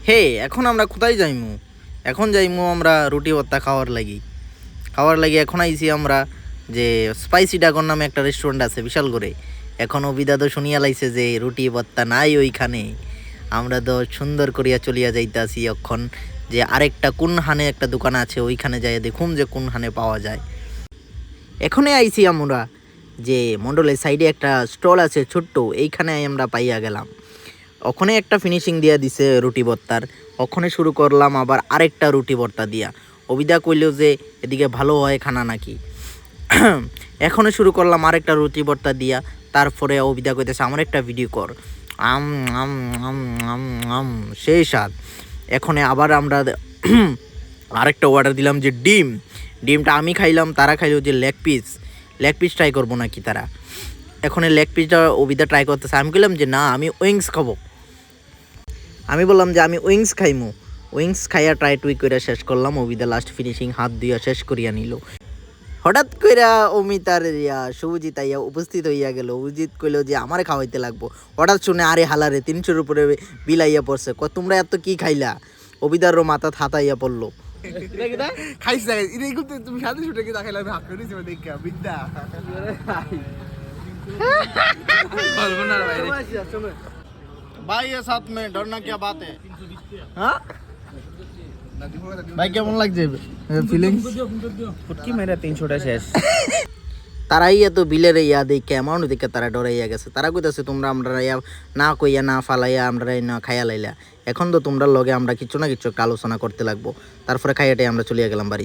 হে এখন আমরা কোথায় যাইমু? এখন যাইমু আমরা রুটি ভর্তা খাওয়ার লাগি এখন আইছি আমরা যে স্পাইসি ড্রাগন নামে একটা রেস্টুরেন্ট আছে বিশাল করে। এখন অবিদা তো শুনিয়া লাইছে যে রুটি ভর্তা নাই ওইখানে। আমরা তো সুন্দর করিয়া চলিয়া যাইতাছি এখন যে আরেকটা কোন হানে একটা দোকান আছে ওইখানে যাই দেখুম যে কোন হানে পাওয়া যায়। এখনই আইছি আমরা যে মন্ডলের সাইডে একটা স্টল আছে ছোট্ট, এইখানে আমরা পাইয়া গেলাম। ওখানে একটা ফিনিশিং দিয়া দিছে রুটি ভর্তার, ওখানে শুরু করলাম আবার আরেকটা রুটি ভর্তা দিয়া। অবিদা কইলেও যে এদিকে ভালো হয় খানা নাকি। এখনই শুরু করলাম আরেকটা রুটি ভর্তা দিয়া। তারপরে অবিদা কইতেছে আমার একটা ভিডিও কর। আম আম আম আম আম সেই স্বাদ। এখন আবার আমরা আরেকটা অর্ডার দিলাম যে ডিমটা আমি খাইলাম, তারা খাইলো যে লেগ পিস ট্রাই করবো নাকি তারা। এখন লেগ পিসটা অবিদা ট্রাই করতেছে, আমি বললাম যে না আমি উইংস খাবো। আমি বললাম যে আমি উইংস খাইমু। উইংস খাইয়া ট্রাই টুই করে শেষ করলাম। অবিদা লাস্ট ফিনিশিং হাত দিয়া শেষ করিয়া নিল। হঠাৎ কইরা অমিতার শুভজিৎ আইয়া উপস্থিত হইয়া গেল। অভিজিৎ কইল যে আমারে খাওয়াইতে লাগবো। হঠাৎ শুনে আরে হালারে 300-র উপরে বিল আইয়া পড়ছে। তোমরা এত কি খাইলা? অবিদারও মাথা থাতাইয়া পড়লো। খাইছ না এটা কিন্তু তুমি সাথে শুটে কি দেখাইলা আমি হাত করে দিছি দেখা বিদ্যা বলবো না ভাই भाई ये साथ में डरना क्या बात है? हाँ ভাই কেমন লাগছে ফিলিংস? ফুটকি মেরা 300টা শেষ। তারাই এত বিলের ইয়া দেখে অ্যামাউন্ট দেখে তারা ডরাইয়া গেছে। তারা কইতাছে তোমরা আমরা না কইয়া না ফালাইয়া আমরা না খাইয়া লাইলা। এখন তো তোমরা লগে আমরা কিছু না কিছু একটা আলোচনা করতে লাগবো। তারপরে খাইয়াটাই আমরা চলিয়া গেলাম বাড়ি।